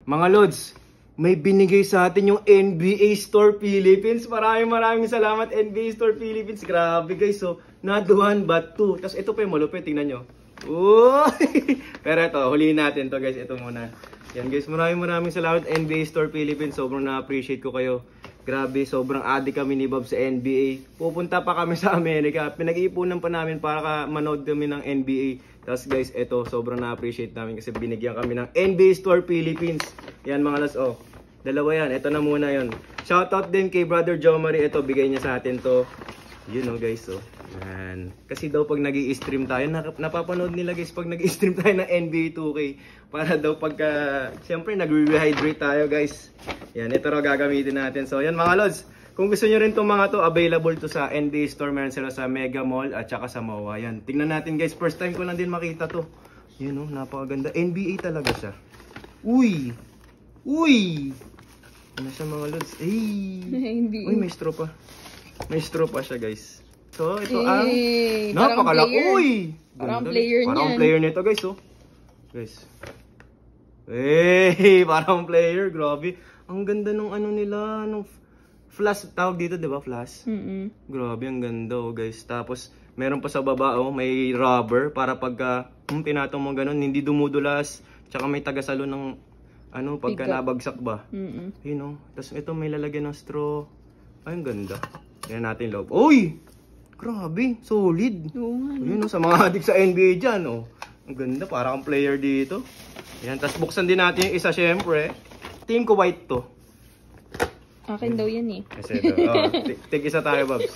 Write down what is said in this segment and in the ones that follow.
Mga Lods, may binigay sa atin yung NBA Store Philippines. Maraming salamat NBA Store Philippines. Grabe guys, so not one but two. Tapos ito pa yung malupit, tingnan nyo. Pero ito, huliin natin to guys. Ito muna. Yan guys, maraming salamat NBA Store Philippines. Sobrang na-appreciate ko kayo. Grabe, sobrang addict kami ni Bob sa NBA. Pupunta pa kami sa Amerika. Pinag-iipunan pa namin para manood kami ng NBA. Tapos guys, ito, sobrang na-appreciate namin kasi binigyan kami ng NBA Store Philippines. Yan mga Lods, oh. Dalawa yan. Ito na muna yon. Shoutout din kay Brother Jomari. Ito, bigay niya sa atin to. Yun know, guys, oh. Yan. Kasi daw pag nag-i-stream tayo, napapanood nila guys pag nag-i-stream tayo ng NBA 2K. Para daw pagka, siyempre nag-rehydrate tayo guys. Yan, ito raw gagamitin natin. So yan mga Lods, kung gusto nyo rin itong mga to, available to sa NBA Store. Meron sila sa Mega Mall at saka sa MOA. Yan, tingnan natin guys. First time ko lang din makita to. Yun oh, napakaganda. NBA talaga siya. Uy! Ano siya mga Lods? Uy, may straw pa. May straw pa siya guys. So, ito ang napakalaki. Uy! Parang player niyan. Parang player nito guys, oh. Guys. Parang player. Grabe. Ang ganda nung ano nila, nung flash, tawag dito, di ba? Flash. Grabe, ang ganda, oh, guys. Tapos, meron pa sa baba, oh, may rubber para pagka tinatong mo ganun, hindi dumudulas. Tsaka may tagasalo ng, ano, pagka nabagsak ba. Yun, oh. Tapos, ito may lalagyan ng straw. Ay, ang ganda. Yan natin loob. Uy! Grabe, solid. Yun, oh, sa mga adik sa NBA dyan, oh. Ang ganda, parang player dito. Yan, tapos buksan din natin yung isa, syempre. Team ko white to. Akin daw yan eh. Kasi ito. Tig-isa tayo, Babs.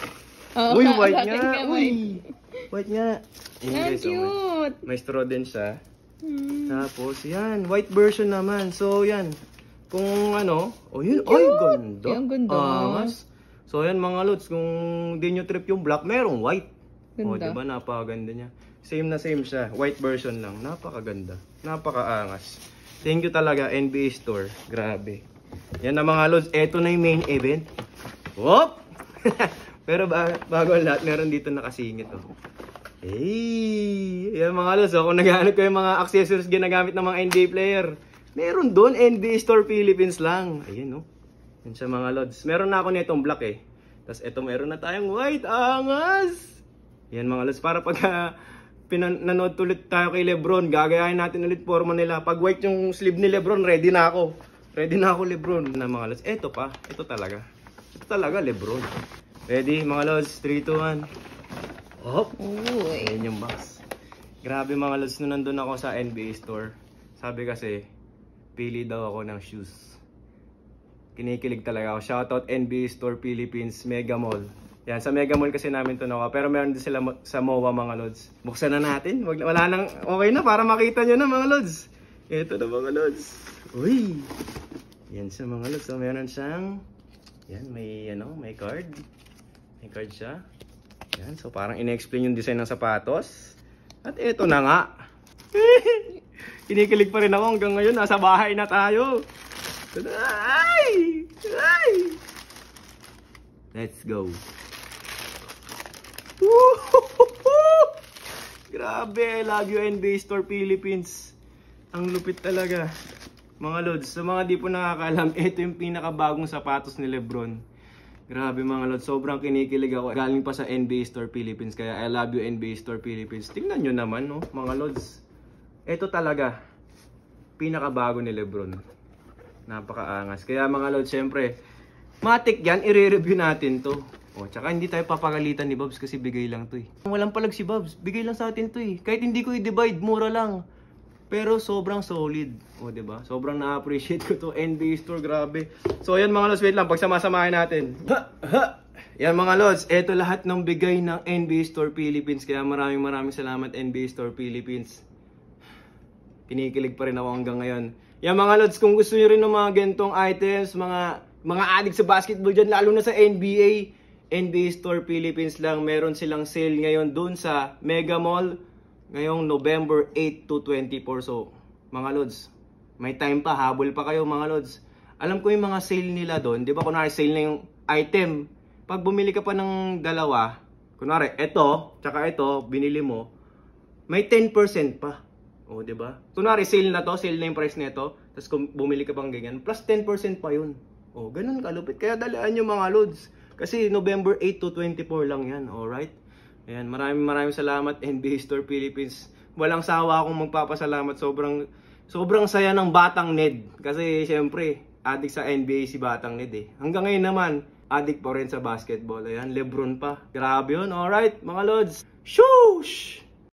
Uy, white nga. Uy, white nga. Yan, cute. May straw din siya. Tapos, yan. White version naman. So, yan. Kung ano. Oh, yun. Ay, ganda. Ay, ang ganda. Angas. So, yan mga Lods. Kung di nyo trip yung black, merong white. Ganda. Oh, diba? Napakaganda niya. Same na same siya. White version lang. Napakaganda. Napakaangas. Thank you talaga, NBA Store. Grabe. Yan na mga Lods. Ito na yung main event. Whoop! Pero bago ang lahat, meron dito nakasingit. Oh. Hey! Yan mga Lods. Kung naghahanap ko yung mga accessories ginagamit ng mga NBA player, meron doon. NBA Store Philippines lang. Ayun, oh. Yan siya mga Lods. Meron na ako nitong black eh. Tapos ito meron na tayong white. Angas! Yan mga Lods. Para pagka nanood ulit tayo kay Lebron, gagayahin natin ulit forma nila. Pag white yung sleeve ni Lebron, ready na ako. Ready na ako Lebron. Na mga Lods. Ito pa. Ito talaga. Ito talaga Lebron. Ready mga Lods. 3, 2, 1. Hop. Ayan yung box. Grabe mga Lods. Nung nandun ako sa NBA Store, sabi kasi, pili daw ako ng shoes. Kinikilig talaga ako. Shoutout NBA Store Philippines, Mega Mall. Yan, sa Mega Mall kasi namin ito nakuha. Pero meron din sila sa MOA mga Lods. Buksan na natin. Wala nang, okay na para makita nyo na mga Lods. Ito na mga Lods. Uy! Yan sa mga Lods. So meron siyang, yan, may card. May card siya. Yan, so parang ina-explain yung design ng sapatos. At ito na nga. Kinikilig pa rin ako hanggang ngayon. Nasa bahay na tayo. Ay! Let's go. Grabe, I love you NBA Store Philippines. Ang lupit talaga. Mga Lods, sa mga di po nakakalam, ito yung pinakabagong sapatos ni Lebron. Grabe mga Lods, sobrang kinikilig ako. Galing pa sa NBA Store Philippines, kaya I love you NBA Store Philippines. Tingnan nyo naman, no, mga Lods. Ito talaga, pinakabago ni Lebron. Napakaangas. Kaya mga Lods, syempre, matik yan, i-review natin to. O, tsaka hindi tayo papagalitan ni Bobs kasi bigay lang to eh. Walang palag si Bobs, bigay lang sa atin to eh. Kahit hindi ko i-divide, mura lang. Pero sobrang solid. O, diba? Sobrang na-appreciate ko to. NBA Store, grabe. So, yan mga Lods, wait lang, pagsama-samahin natin. Yan mga Lods, eto lahat ng bigay ng NBA Store Philippines. Kaya maraming salamat NBA Store Philippines. Kinikilig pa rin ako hanggang ngayon. Yan mga Lods, kung gusto nyo rin ng mga gantong items, mga addict sa basketball dyan, lalo na sa NBA, NBA Store Philippines lang. Meron silang sale ngayon dun sa Mega Mall ngayong November 8 to 24. So, mga Lods, may time pa, habol pa kayo mga Lods. Alam ko yung mga sale nila doon, di ba kunwari sale na yung item. Pag bumili ka pa ng dalawa, kunwari ito, tsaka ito, binili mo, may 10% pa. O, di ba? Kunwari, sale na yung price nito, tapos kung bumili ka pang ganyan, plus 10% pa yun. O, ganun kalupit. Kaya dalaan nyo mga lods. Kasi November 8 to 24 lang yan, alright? Ayan, maraming salamat NBA Store Philippines. Walang sawa akong magpapasalamat. Sobrang saya ng Batang Ned. Kasi syempre, addict sa NBA si Batang Ned eh. Hanggang ngayon naman, addict pa rin sa basketball. Ayan, Lebron pa. Grabe yun, alright mga lods. Shoosh!